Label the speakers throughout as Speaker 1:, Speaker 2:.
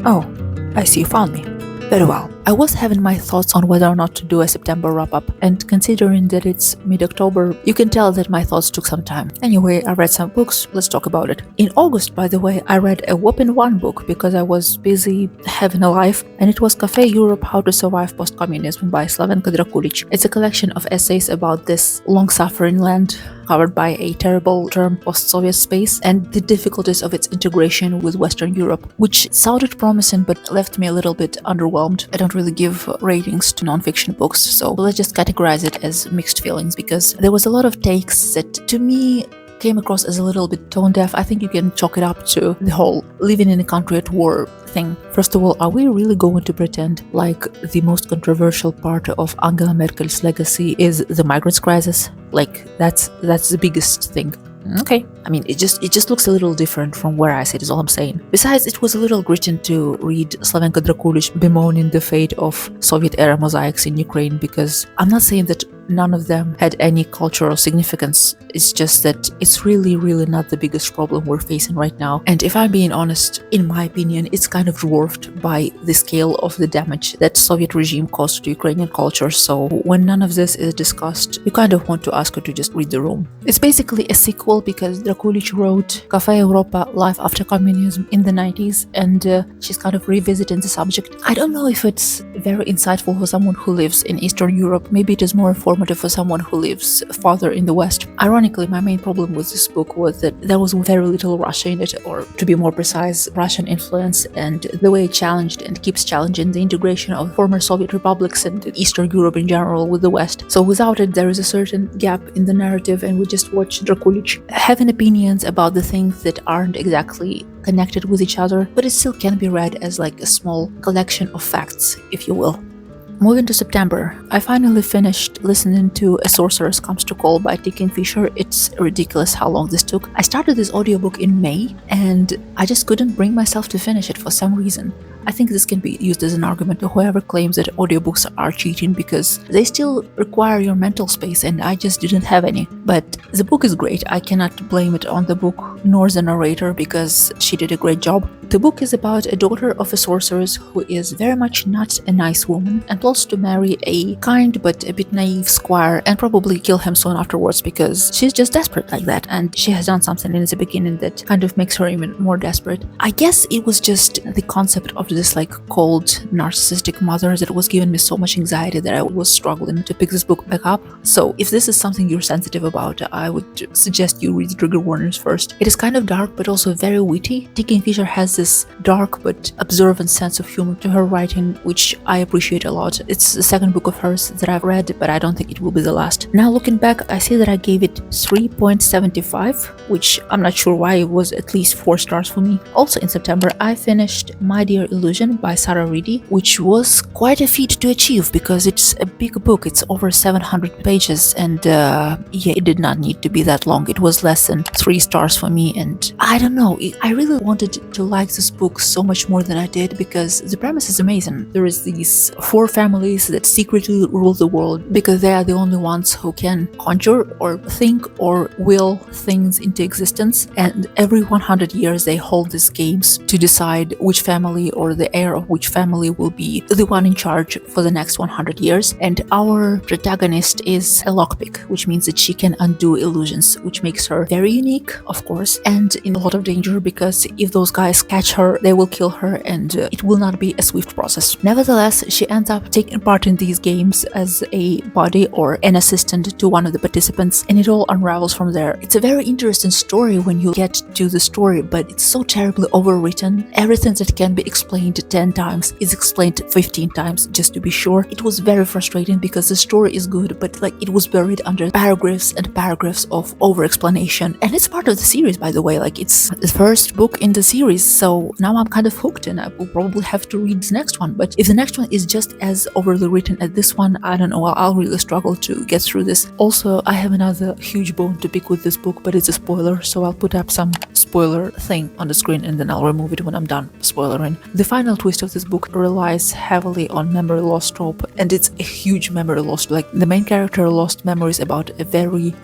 Speaker 1: Oh, I see you found me. Very well. I was having my thoughts on whether or not to do a September wrap-up, and considering that it's mid-October, you can tell that my thoughts took some time. Anyway, I read some books, let's talk about it. In August, by the way, I read a whopping one book because I was busy having a life, and it was Café, Europa, How to Survive Post-Communism by Slavenka Drakulić. It's a collection of essays about this long-suffering land covered by a terrible term post-Soviet space and the difficulties of its integration with Western Europe, which sounded promising but left me a little bit underwhelmed. I don't really give ratings to non-fiction books, so let's just categorize it as mixed feelings, because there was a lot of takes that to me came across as a little bit tone deaf. I think you can chalk it up to the whole living in a country at war thing. First of all, are we really going to pretend like the most controversial part of Angela Merkel's legacy is the migrants crisis? Like that's the biggest thing. Okay. I mean, it just looks a little different from where I sit, is all I'm saying. Besides, it was a little gritty to read Slavenka Drakulić bemoaning the fate of Soviet-era mosaics in Ukraine, because I'm not saying that none of them had any cultural significance. It's just that it's really, really not the biggest problem we're facing right now. And if I'm being honest, in my opinion, it's kind of dwarfed by the scale of the damage that Soviet regime caused to Ukrainian culture. So when none of this is discussed, you kind of want to ask her to just read the room. It's basically a sequel because Drakulić wrote Café Europa, Life After Communism in the 90s, and she's kind of revisiting the subject. I don't know if it's very insightful for someone who lives in Eastern Europe. Maybe it is more informative for someone who lives farther in the West. Ironically, my main problem with this book was that there was very little Russia in it, or to be more precise, Russian influence, and the way it challenged and keeps challenging the integration of former Soviet republics and Eastern Europe in general with the West. So without it, there is a certain gap in the narrative, and we just watch Drakulić having opinions about the things that aren't exactly connected with each other, but it still can be read as like a small collection of facts, if you will. Moving to September, I finally finished listening to A Sorceress Comes to Call by Kingfisher. It's ridiculous how long this took. I started this audiobook in May, and I just couldn't bring myself to finish it for some reason. I think this can be used as an argument to whoever claims that audiobooks are cheating, because they still require your mental space, and I just didn't have any. But the book is great. I cannot blame it on the book nor the narrator, because she did a great job. The book is about a daughter of a sorceress who is very much not a nice woman and plots to marry a kind but a bit naive squire and probably kill him soon afterwards, because she's just desperate like that, and she has done something in the beginning that kind of makes her even more desperate. I guess it was just the concept of this like cold, narcissistic mother that was giving me so much anxiety that I was struggling to pick this book back up. So if this is something you're sensitive about, I would suggest you read the trigger warnings first. It is kind of dark but also very witty. Kingfisher has this dark but observant sense of humor to her writing, which I appreciate a lot. It's the second book of hers that I've read, but I don't think it will be the last. Now looking back, I see that I gave it 3.75, which I'm not sure why it was at least 4 stars for me. Also in September, I finished My Dear Illusion by Sarah Reedy, which was quite a feat to achieve because it's a big book. It's over 700 pages, and yeah, it did not need to be that long. It was less than 3 stars for me, and I don't know, I really wanted to like this book so much more than I did because the premise is amazing. There is these 4 families that secretly rule the world because they are the only ones who can conjure or think or will things into existence, and every 100 years they hold these games to decide which family or the heir of which family will be the one in charge for the next 100 years. And our protagonist is a lockpick, which means that she can undo illusions, which makes her very unique, of course, and in a lot of danger, because if those guys catch her, they will kill her, and it will not be a swift process. Nevertheless, she ends up taking part in these games as a body or an assistant to one of the participants, and it all unravels from there. It's a very interesting story when you get to the story, but it's so terribly overwritten. Everything that can be explained 10 times is explained 15 times just to be sure. It was very frustrating because the story is good, but like it was buried under paragraphs and paragraphs of over-explanation. And it's part of the series, by the way, like it's the first book in the series, so now I'm kind of hooked and I will probably have to read the next one. But if the next one is just as overly written as this one, I don't know, I'll really struggle to get through this. Also, I have another huge bone to pick with this book, but it's a spoiler, so I'll put up some spoiler thing on the screen, and then I'll remove it when I'm done spoilering. The final twist of this book relies heavily on memory loss trope, and it's a huge memory loss. Like, the main character lost memories about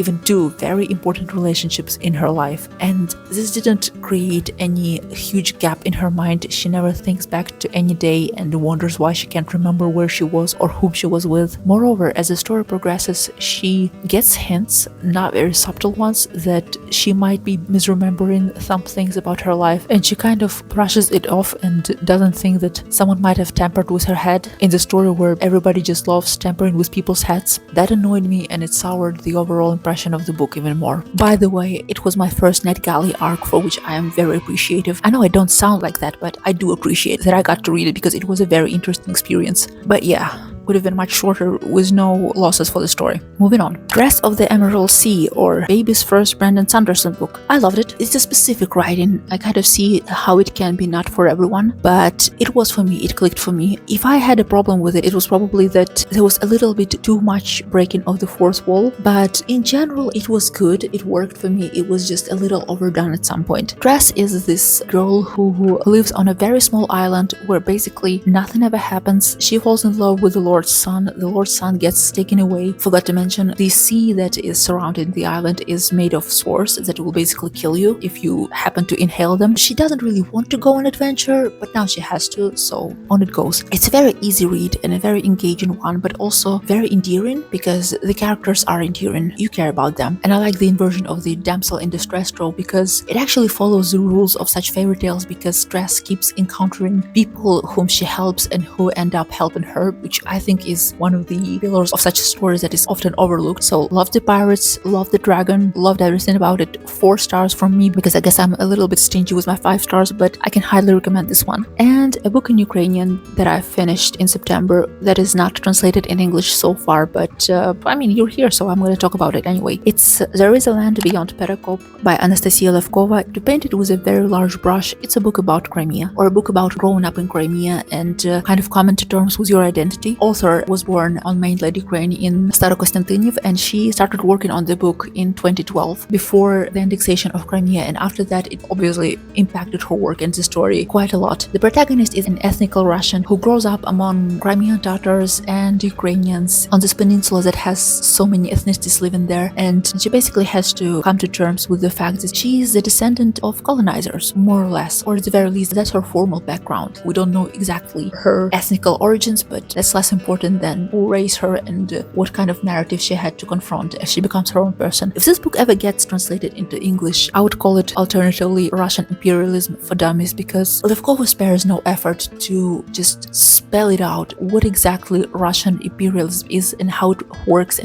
Speaker 1: even two very important relationships in her life, and this didn't create any huge gap in her mind. She never thinks back to any day and wonders why she can't remember where she was or whom she was with. Moreover, as the story progresses, she gets hints, not very subtle ones, that she might be misremembering some things about her life, and she kind of brushes it off and doesn't think that someone might have tampered with her head in the story where everybody just loves tampering with people's heads. That annoyed me, and it soured the overall impression of the book even more. By the way, it was my first NetGalley arc, for which I am very appreciative. I know I don't sound like that, but I do appreciate that I got to read it because it was a very interesting experience. But yeah, would have been much shorter with no losses for the story. Moving on. Tress of the Emerald Sea, or Baby's first Brandon Sanderson book. I loved it. It's a specific writing. I kind of see how it can be not for everyone, but it was for me. It clicked for me. If I had a problem with it, it was probably that there was a little bit too much breaking of the fourth wall, but in general it was good. It worked for me. It was just a little overdone at some point. Tress is this girl who lives on a very small island where basically nothing ever happens. She falls in love with the Lord's son. The Lord's son gets taken away. Forgot to mention, the sea that is surrounding the island is made of spores that will basically kill you if you happen to inhale them. She doesn't really want to go on adventure, but now she has to, so on it goes. It's a very easy read and a very engaging one, but also very endearing because the characters are endearing. You care about them. And I like the inversion of the damsel in distress trope because it actually follows the rules of such fairy tales, because Tress keeps encountering people whom she helps and who end up helping her, which I think is one of the pillars of such stories that is often overlooked. So love the pirates, love the dragon, loved everything about it. 4 stars from me because I guess I'm a little bit stingy with my 5 stars, but I can highly recommend this one. And a book in Ukrainian that I finished in September that is not translated in English so far, but I mean, you're here, so I'm going to talk about it anyway. It's There Is a Land Beyond Perekop by Anastasiia Levkova. To paint it with a very large brush, it's a book about Crimea, or a book about growing up in Crimea and kind of coming to terms with your identity. Author was born on mainland Ukraine in Starokostantiniev, and she started working on the book in 2012 before the annexation of Crimea, and after that it obviously impacted her work and the story quite a lot. The protagonist is an ethnical Russian who grows up among Crimean Tatars and Ukrainians on this peninsula that has so many ethnicities living there, and she basically has to come to terms with the fact that she is the descendant of colonizers, more or less, or at the very least that's her formal background. We don't know exactly her ethnical origins, but that's less important than who raised her and what kind of narrative she had to confront as she becomes her own person. If this book ever gets translated into English, I would call it alternatively Russian imperialism for dummies, because Levkova spares no effort to just spell it out what exactly Russian imperialism is and how it works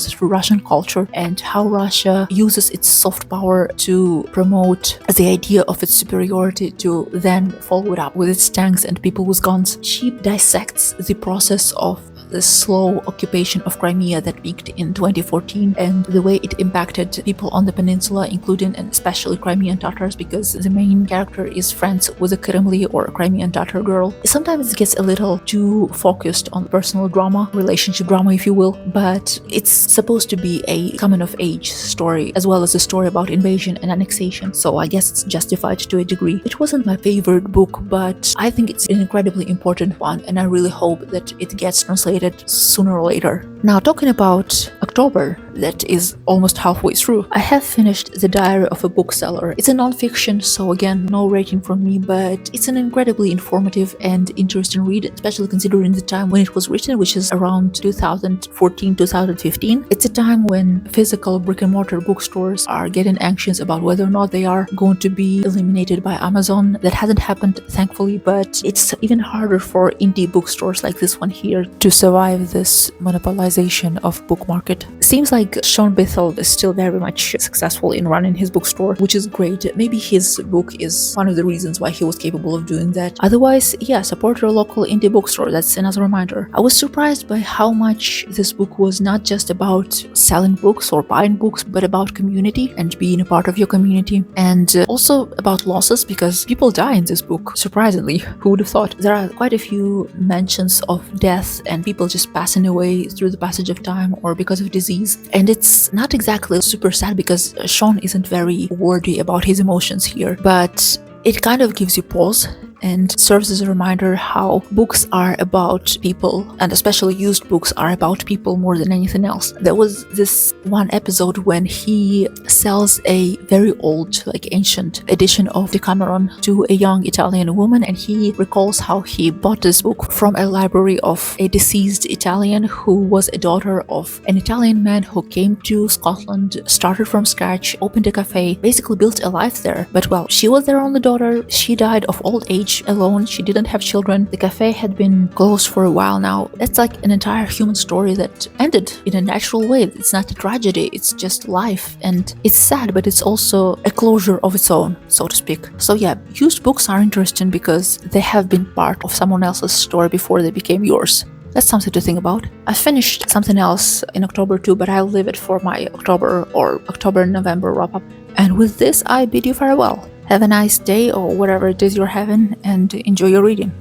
Speaker 1: through Russian culture, and how Russia uses its soft power to promote the idea of its superiority to then follow it up with its tanks and people with guns. She dissects the process of the slow occupation of Crimea that peaked in 2014 and the way it impacted people on the peninsula, including and especially Crimean Tatars, because the main character is friends with a Kremli or a Crimean Tatar girl. Sometimes it gets a little too focused on personal drama, relationship drama if you will, but it's supposed to be a coming of age story as well as a story about invasion and annexation, so I guess it's justified to a degree. It wasn't my favorite book, but I think it's an incredibly important one, and I really hope that it gets translated sooner or later. Now, talking about October, that is almost halfway through, I have finished The Diary of a Bookseller. It's a non-fiction, so again, no rating from me, but it's an incredibly informative and interesting read, especially considering the time when it was written, which is around 2014-2015. It's a time when physical brick-and-mortar bookstores are getting anxious about whether or not they are going to be eliminated by Amazon. That hasn't happened, thankfully, but it's even harder for indie bookstores like this one here to survive this monopolization of book market. Seems like Shaun Bythell is still very much successful in running his bookstore, which is great. Maybe his book is one of the reasons why he was capable of doing that. Otherwise, yeah, support your local indie bookstore. That's another reminder. I was surprised by how much this book was not just about selling books or buying books, but about community and being a part of your community, and also about losses, because people die in this book, surprisingly. Who would have thought? There are quite a few mentions of death and people just passing away through the passage of time or because of disease disease. And it's not exactly super sad because Shaun isn't very wordy about his emotions here, but it kind of gives you pause and serves as a reminder how books are about people, and especially used books are about people more than anything else. There was this one episode when he sells a very old, ancient edition of Decameron to a young Italian woman, and he recalls how he bought this book from a library of a deceased Italian who was a daughter of an Italian man who came to Scotland, started from scratch, opened a cafe, basically built a life there. But well, she was their only daughter, she died of old age alone, she didn't have children, the cafe had been closed for a while now. That's like an entire human story that ended in a natural way. It's not a tragedy, it's just life, and it's sad, but it's also a closure of its own, so to speak. So yeah, used books are interesting because they have been part of someone else's story before they became yours. That's something to think about. I finished something else in October too, but I'll leave it for my October-November wrap-up. And with this, I bid you farewell. Have a nice day or whatever it is you're having, and enjoy your reading.